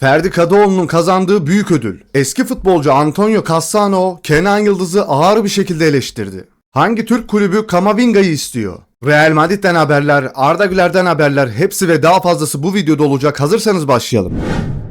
Ferdi Kadıoğlu'nun kazandığı büyük ödül. Eski futbolcu Antonio Cassano, Kenan Yıldız'ı ağır bir şekilde eleştirdi. Hangi Türk kulübü Kamavinga'yı istiyor? Real Madrid'den haberler, Arda Güler'den haberler, hepsi ve daha fazlası bu videoda olacak. Hazırsanız başlayalım.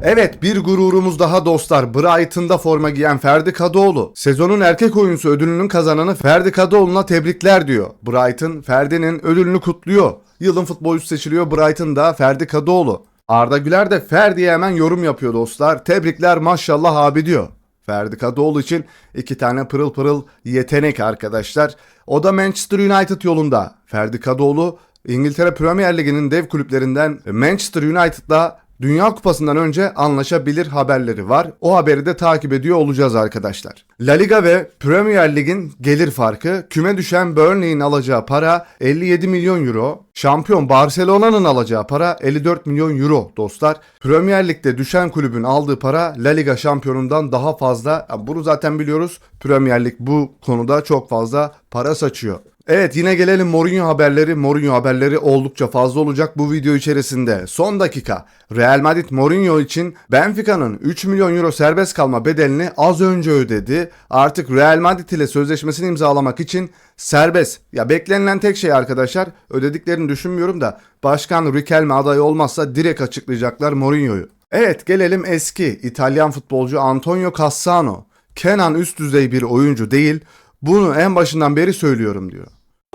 Evet, bir gururumuz daha dostlar. Brighton'da forma giyen Ferdi Kadıoğlu, sezonun erkek oyuncusu ödülünün kazananı Ferdi Kadıoğlu'na tebrikler diyor. Brighton, Ferdi'nin ödülünü kutluyor. Yılın futbolcusu seçiliyor Brighton'da Ferdi Kadıoğlu. Arda Güler de Ferdi'ye hemen yorum yapıyor dostlar. Tebrikler maşallah abi diyor. Ferdi Kadıoğlu için iki tane pırıl pırıl yetenek arkadaşlar. O da Manchester United yolunda. Ferdi Kadıoğlu İngiltere Premier Ligi'nin dev kulüplerinden Manchester United'la Dünya Kupası'ndan önce anlaşabilir haberleri var. O haberi de takip ediyor olacağız arkadaşlar. La Liga ve Premier Lig'in gelir farkı, küme düşen Burnley'in alacağı para 57 milyon euro, şampiyon Barcelona'nın alacağı para 54 milyon euro dostlar. Premier Lig'de düşen kulübün aldığı para La Liga şampiyonundan daha fazla. Bunu zaten biliyoruz. Premier Lig bu konuda çok fazla para saçıyor. Evet, yine gelelim Mourinho haberleri. Mourinho haberleri oldukça fazla olacak bu video içerisinde. Son dakika. Real Madrid Mourinho için Benfica'nın 3 milyon euro serbest kalma bedelini az önce ödedi. Artık Real Madrid ile sözleşmesini imzalamak için serbest. Ya beklenilen tek şey arkadaşlar, ödediklerini düşünmüyorum da Başkan Riquelme adayı olmazsa direkt açıklayacaklar Mourinho'yu. Evet, gelelim eski İtalyan futbolcu Antonio Cassano. Kenan üst düzey bir oyuncu değil. Bunu en başından beri söylüyorum diyor.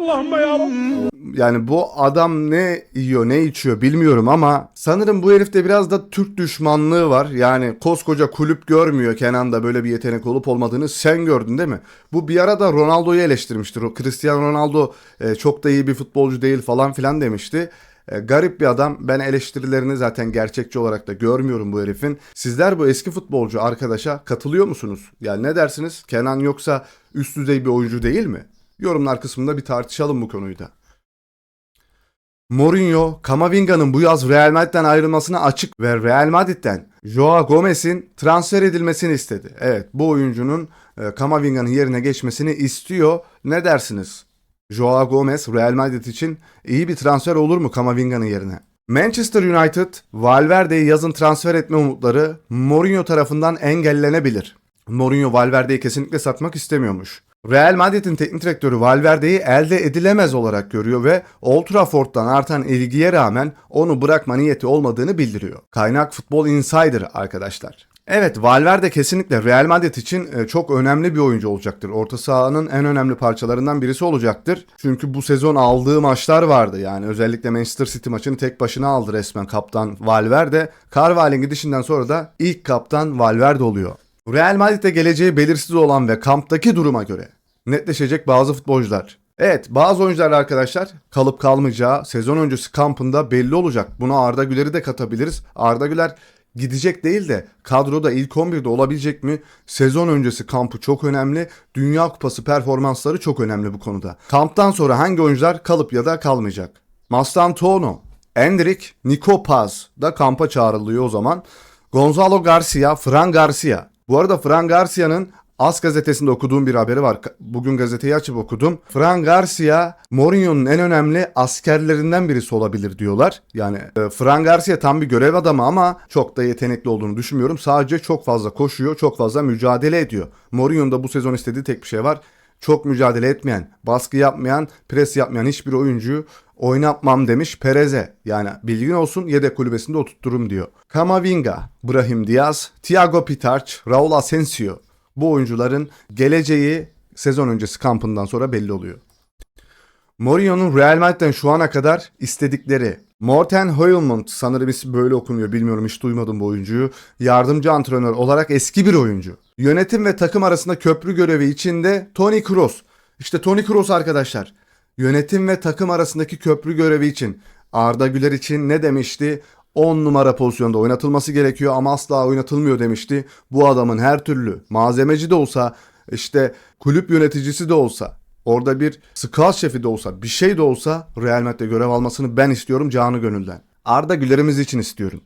Allah'ım yarabbim. Yani bu adam ne yiyor ne içiyor bilmiyorum ama sanırım bu herifte biraz da Türk düşmanlığı var. Yani koskoca kulüp görmüyor Kenan'da böyle bir yetenek olup olmadığını, sen gördün değil mi? Bu bir ara da Ronaldo'yu eleştirmiştir. Cristiano Ronaldo çok da iyi bir futbolcu değil falan filan demişti. Garip bir adam. Ben eleştirilerini zaten gerçekçi olarak da görmüyorum bu herifin. Sizler bu eski futbolcu arkadaşa katılıyor musunuz? Yani ne dersiniz? Kenan yoksa üst düzey bir oyuncu değil mi? Yorumlar kısmında bir tartışalım bu konuyu da. Mourinho, Kamavinga'nın bu yaz Real Madrid'den ayrılmasına açık ve Real Madrid'den Joao Gomez'in transfer edilmesini istedi. Evet, bu oyuncunun Kamavinga'nın yerine geçmesini istiyor. Ne dersiniz? Joao Gomez Real Madrid için iyi bir transfer olur mu Kamavinga'nın yerine? Manchester United, Valverde'yi yazın transfer etme umutları Mourinho tarafından engellenebilir. Mourinho Valverde'yi kesinlikle satmak istemiyormuş. Real Madrid'in teknik direktörü Valverde'yi elde edilemez olarak görüyor ve Old Trafford'dan artan ilgiye rağmen onu bırakma niyeti olmadığını bildiriyor. Kaynak Football Insider arkadaşlar. Evet, Valverde kesinlikle Real Madrid için çok önemli bir oyuncu olacaktır. Orta sahanın en önemli parçalarından birisi olacaktır. Çünkü bu sezon aldığı maçlar vardı. Yani özellikle Manchester City maçını tek başına aldı resmen kaptan Valverde. Carvalho'nun gidişinden sonra da ilk kaptan Valverde oluyor. Real Madrid'de geleceği belirsiz olan ve kamptaki duruma göre netleşecek bazı futbolcular. Evet, bazı oyuncular arkadaşlar kalıp kalmayacağı sezon öncesi kampında belli olacak. Buna Arda Güler'i de katabiliriz. Arda Güler gidecek değil de kadroda ilk 11'de olabilecek mi? Sezon öncesi kampı çok önemli. Dünya Kupası performansları çok önemli bu konuda. Kamptan sonra hangi oyuncular kalıp ya da kalmayacak? Mastantuono, Endrick, Nico Paz da kampa çağrılıyor o zaman. Gonzalo Garcia, Fran Garcia. Bu arada Fran Garcia'nın AS gazetesinde okuduğum bir haberi var. Bugün gazeteyi açıp okudum. Fran Garcia, Mourinho'nun en önemli askerlerinden birisi olabilir diyorlar. Yani Fran Garcia tam bir görev adamı ama çok da yetenekli olduğunu düşünmüyorum. Sadece çok fazla koşuyor, çok fazla mücadele ediyor. Mourinho'nun da bu sezon istediği tek bir şey var. Çok mücadele etmeyen, baskı yapmayan, pres yapmayan hiçbir oyuncuyu oynatmam demiş Perez'e. Yani bilgin olsun, yedek kulübesinde oturtturum diyor. Kamavinga, Brahim Diaz, Thiago Pitach, Raul Asensio. Bu oyuncuların geleceği sezon öncesi kampından sonra belli oluyor. Mourinho'nun Real Madrid'den şu ana kadar istedikleri: Morten Højlund, sanırım ismi böyle okunuyor, bilmiyorum, hiç duymadım bu oyuncuyu. Yardımcı antrenör olarak eski bir oyuncu. Yönetim ve takım arasında köprü görevi içinde Toni Kroos. İşte Toni Kroos arkadaşlar. Yönetim ve takım arasındaki köprü görevi için Arda Güler için ne demişti? 10 numara pozisyonda oynatılması gerekiyor ama asla oynatılmıyor demişti. Bu adamın her türlü malzemeci de olsa, işte kulüp yöneticisi de olsa, orada bir scout şefi de olsa, bir şey de olsa Real Madrid'de görev almasını ben istiyorum canı gönülden. Arda Güler'imiz için istiyorum.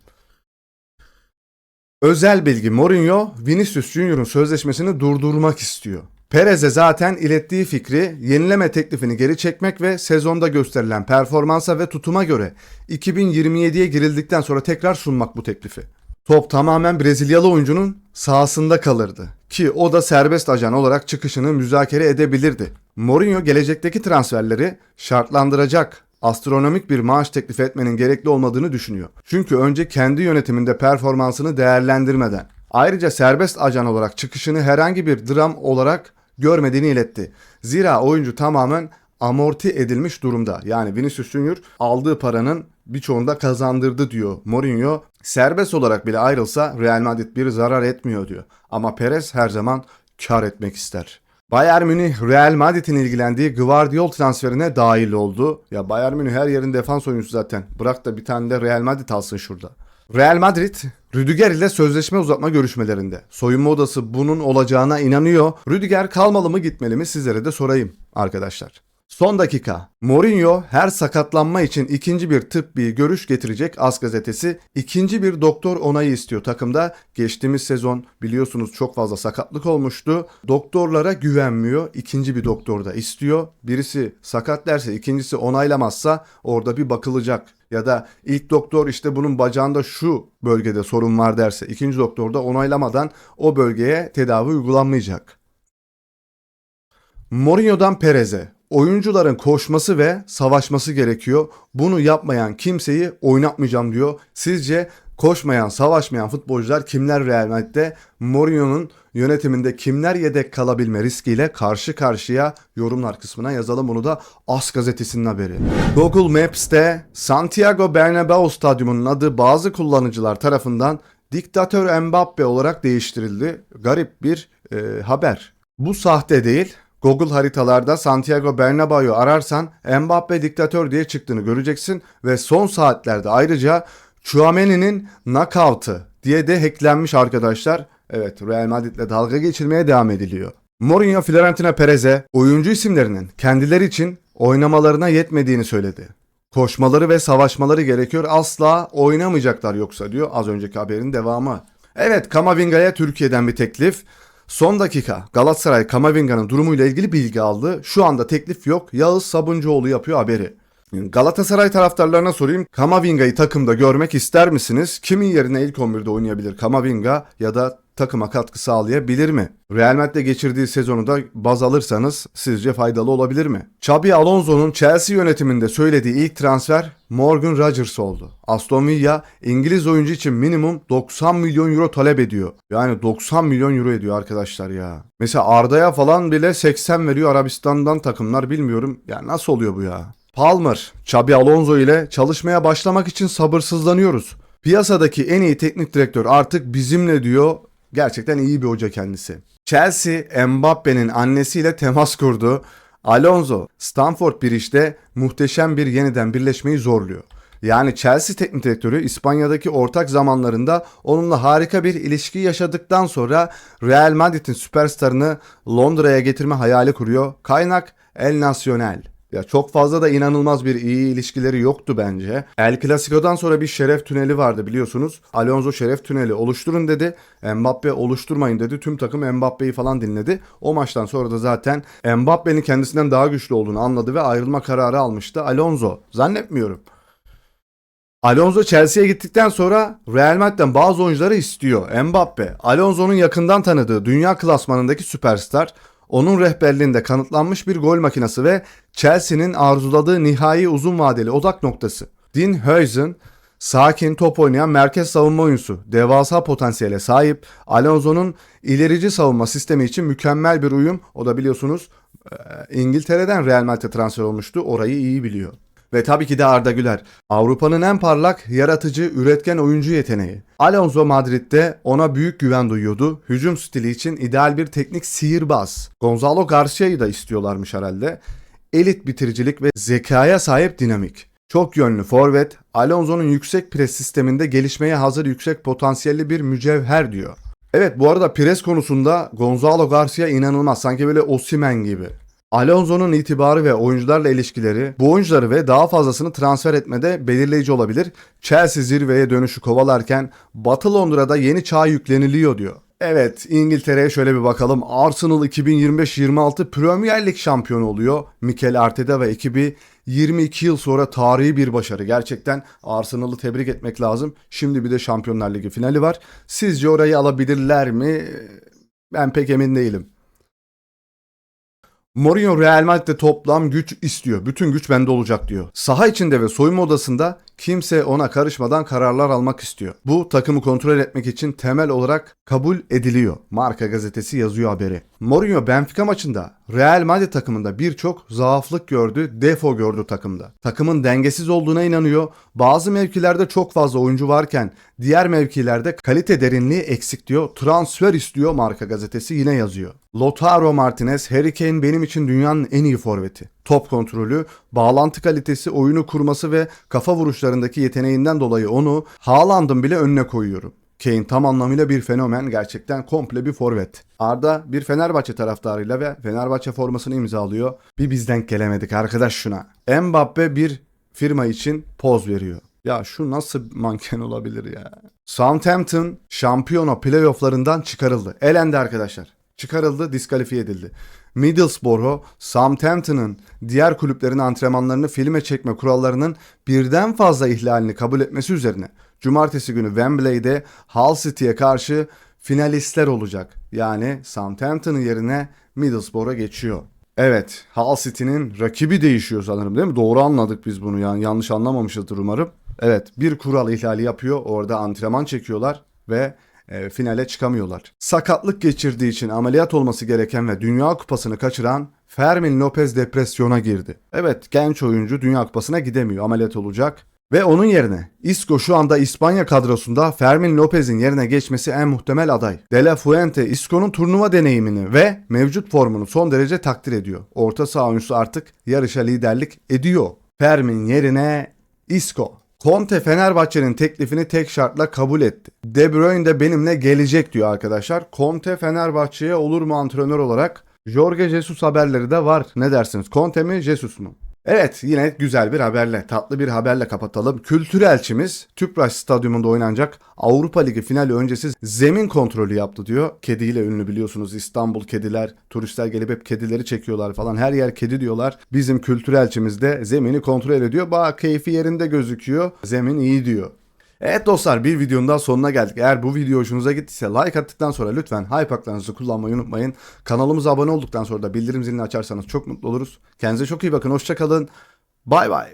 Özel bilgi: Mourinho Vinicius Junior'un sözleşmesini durdurmak istiyor. Perez'e zaten ilettiği fikri yenileme teklifini geri çekmek ve sezonda gösterilen performansa ve tutuma göre 2027'ye girildikten sonra tekrar sunmak bu teklifi. Top tamamen Brezilyalı oyuncunun sahasında kalırdı ki o da serbest ajan olarak çıkışını müzakere edebilirdi. Mourinho gelecekteki transferleri şartlandıracak astronomik bir maaş teklif etmenin gerekli olmadığını düşünüyor. Çünkü önce kendi yönetiminde performansını değerlendirmeden, ayrıca serbest ajan olarak çıkışını herhangi bir dram olarak görmediğini iletti. Zira oyuncu tamamen amorti edilmiş durumda. Yani Vinicius Junior aldığı paranın birçoğunda kazandırdı diyor Mourinho. Serbest olarak bile ayrılsa Real Madrid bir zarar etmiyor diyor. Ama Perez her zaman kar etmek ister. Bayern Münih Real Madrid'in ilgilendiği Gvardiol transferine dahil oldu. Ya Bayern Münih her yerin defans oyuncusu zaten. Bırak da bir tane de Real Madrid alsın şurada. Real Madrid, Rüdiger ile sözleşme uzatma görüşmelerinde. Soyunma odası bunun olacağına inanıyor. Rüdiger kalmalı mı gitmeli mi sizlere de sorayım arkadaşlar. Son dakika. Mourinho her sakatlanma için ikinci bir tıbbi görüş getirecek. AS gazetesi ikinci bir doktor onayı istiyor takımda. Geçtiğimiz sezon biliyorsunuz çok fazla sakatlık olmuştu. Doktorlara güvenmiyor. İkinci bir doktor da istiyor. Birisi sakat derse ikincisi onaylamazsa orada bir bakılacak. Ya da ilk doktor işte bunun bacağında şu bölgede sorun var derse ikinci doktor da onaylamadan o bölgeye tedavi uygulanmayacak. Mourinho'dan Perez'e. Oyuncuların koşması ve savaşması gerekiyor. Bunu yapmayan kimseyi oynatmayacağım diyor. Sizce koşmayan, savaşmayan futbolcular kimler Real Madrid'de? Mourinho'nun yönetiminde kimler yedek kalabilme riskiyle karşı karşıya? Yorumlar kısmına yazalım, bunu da AS gazetesinin haberi. Google Maps'te Santiago Bernabéu stadyumunun adı bazı kullanıcılar tarafından Diktatör Mbappe olarak değiştirildi. Garip bir haber. Bu sahte değil. Google haritalarda Santiago Bernabéu'yu ararsan Mbappe diktatör diye çıktığını göreceksin ve son saatlerde ayrıca Tchouaméni'nin knockout'ı diye de hacklenmiş arkadaşlar. Evet, Real Madrid'le dalga geçilmeye devam ediliyor. Mourinho Florentino Perez'e oyuncu isimlerinin kendileri için oynamalarına yetmediğini söyledi. Koşmaları ve savaşmaları gerekiyor, asla oynamayacaklar yoksa diyor, az önceki haberin devamı. Evet, Kamavinga'ya Türkiye'den bir teklif. Son dakika Galatasaray Kamavinga'nın durumuyla ilgili bilgi aldı. Şu anda teklif yok. Yağız Sabuncuoğlu yapıyor haberi. Galatasaray taraftarlarına sorayım. Kamavinga'yı takımda görmek ister misiniz? Kimin yerine ilk 11'de oynayabilir Kamavinga ya da takıma katkı sağlayabilir mi? Real Madrid'de geçirdiği sezonu da baz alırsanız sizce faydalı olabilir mi? Xabi Alonso'nun Chelsea yönetiminde söylediği ilk transfer Morgan Rodgers oldu. Aston Villa İngiliz oyuncu için minimum 90 milyon euro talep ediyor. Yani 90 milyon euro ediyor arkadaşlar ya. Mesela Arda'ya falan bile 80 veriyor Arabistan'dan takımlar, bilmiyorum. Ya nasıl oluyor bu ya? Palmer, Xabi Alonso ile çalışmaya başlamak için sabırsızlanıyoruz. Piyasadaki en iyi teknik direktör artık bizimle diyor. Gerçekten iyi bir hoca kendisi. Chelsea, Mbappe'nin annesiyle temas kurdu. Alonso, Stamford Bridge'de muhteşem bir yeniden birleşmeyi zorluyor. Yani Chelsea teknik direktörü İspanya'daki ortak zamanlarında onunla harika bir ilişki yaşadıktan sonra Real Madrid'in süperstarını Londra'ya getirme hayali kuruyor. Kaynak El Nacional. Ya çok fazla da inanılmaz bir iyi ilişkileri yoktu bence. El Clasico'dan sonra bir şeref tüneli vardı biliyorsunuz. Alonso şeref tüneli oluşturun dedi. Mbappe oluşturmayın dedi. Tüm takım Mbappe'yi falan dinledi. O maçtan sonra da zaten Mbappe'nin kendisinden daha güçlü olduğunu anladı ve ayrılma kararı almıştı Alonso. Zannetmiyorum. Alonso Chelsea'ye gittikten sonra Real Madrid'den bazı oyuncuları istiyor. Mbappe, Alonso'nun yakından tanıdığı dünya klasmanındaki süperstar. Onun rehberliğinde kanıtlanmış bir gol makinesi ve Chelsea'nin arzuladığı nihai uzun vadeli odak noktası. Dean Huijsen, sakin top oynayan merkez savunma oyuncusu. Devasa potansiyele sahip. Alonso'nun ilerici savunma sistemi için mükemmel bir uyum. O da biliyorsunuz İngiltere'den Real Madrid'e transfer olmuştu. Orayı iyi biliyor. Ve tabii ki de Arda Güler. Avrupa'nın en parlak, yaratıcı, üretken oyuncu yeteneği. Alonso Madrid'de ona büyük güven duyuyordu. Hücum stili için ideal bir teknik sihirbaz. Gonzalo Garcia'yı da istiyorlarmış herhalde. Elit bitiricilik ve zekaya sahip dinamik. Çok yönlü forvet, Alonso'nun yüksek pres sisteminde gelişmeye hazır yüksek potansiyelli bir mücevher diyor. Evet, bu arada pres konusunda Gonzalo Garcia inanılmaz. Sanki böyle Osimhen gibi. Alonso'nun itibarı ve oyuncularla ilişkileri bu oyuncuları ve daha fazlasını transfer etmede belirleyici olabilir. Chelsea zirveye dönüşü kovalarken Batı Londra'da yeni çağ yükleniliyor diyor. Evet, İngiltere'ye şöyle bir bakalım. Arsenal 2025-26 Premier Lig şampiyonu oluyor. Mikel Arteta ve ekibi 22 yıl sonra tarihi bir başarı. Gerçekten Arsenal'ı tebrik etmek lazım. Şimdi bir de Şampiyonlar Ligi finali var. Sizce orayı alabilirler mi? Ben pek emin değilim. Mourinho Real Madrid'de toplam güç istiyor. Bütün güç bende olacak diyor. Saha içinde ve soyunma odasında kimse ona karışmadan kararlar almak istiyor. Bu takımı kontrol etmek için temel olarak kabul ediliyor. Marca gazetesi yazıyor haberi. Mourinho Benfica maçında Real Madrid takımında birçok zaaflık gördü, defo gördü takımda. Takımın dengesiz olduğuna inanıyor. Bazı mevkilerde çok fazla oyuncu varken diğer mevkilerde kalite derinliği eksik diyor. Transfer istiyor Marca gazetesi yine yazıyor. Lautaro Martinez, Harry Kane benim için dünyanın en iyi forveti. Top kontrolü, bağlantı kalitesi, oyunu kurması ve kafa vuruşlarındaki yeteneğinden dolayı onu Haaland'ın bile önüne koyuyorum. Kane tam anlamıyla bir fenomen, gerçekten komple bir forvet. Arda bir Fenerbahçe taraftarıyla ve Fenerbahçe formasını imzalıyor. Bir biz denk gelemedik arkadaş şuna. Mbappe bir firma için poz veriyor. Ya şu nasıl manken olabilir ya? Southampton şampiyona playofflarından çıkarıldı. Elendi arkadaşlar. Çıkarıldı, diskalifiye edildi. Middlesbrough, Southampton'ın diğer kulüplerin antrenmanlarını filme çekme kurallarının birden fazla ihlalini kabul etmesi üzerine Cumartesi günü Wembley'de Hull City'ye karşı finalistler olacak. Yani Southampton'ın yerine Middlesbrough geçiyor. Evet, Hull City'nin rakibi değişiyor sanırım değil mi? Doğru anladık biz bunu, yani yanlış anlamamışızdır umarım. Evet, bir kural ihlali yapıyor. Orada antrenman çekiyorlar ve finale çıkamıyorlar. Sakatlık geçirdiği için ameliyat olması gereken ve Dünya Kupası'nı kaçıran Fermin Lopez depresyona girdi. Evet, genç oyuncu Dünya Kupası'na gidemiyor, ameliyat olacak. Ve onun yerine Isco şu anda İspanya kadrosunda Fermin Lopez'in yerine geçmesi en muhtemel aday. De La Fuente Isco'nun turnuva deneyimini ve mevcut formunu son derece takdir ediyor. Orta saha oyuncusu artık yarışa liderlik ediyor. Fermin yerine Isco. Conte Fenerbahçe'nin teklifini tek şartla kabul etti. De Bruyne de benimle gelecek diyor arkadaşlar. Conte Fenerbahçe'ye olur mu antrenör olarak? Jorge Jesus haberleri de var. Ne dersiniz? Conte mi, Jesus mu? Evet, yine güzel bir haberle, tatlı bir haberle kapatalım. Kültür elçimiz Tüpraş Stadyumunda oynanacak Avrupa Ligi finali öncesi zemin kontrolü yaptı diyor. Kediyle ünlü biliyorsunuz, İstanbul kediler, turistler gelip hep kedileri çekiyorlar falan, her yer kedi diyorlar. Bizim kültür elçimiz de zemini kontrol ediyor. Bak keyfi yerinde gözüküyor, zemin iyi diyor. Evet dostlar, bir videonun daha sonuna geldik. Eğer bu video hoşunuza gittiyse like attıktan sonra lütfen hype haklarınızı kullanmayı unutmayın. Kanalımıza abone olduktan sonra da bildirim zilini açarsanız çok mutlu oluruz. Kendinize çok iyi bakın. Hoşça kalın. Bay bay.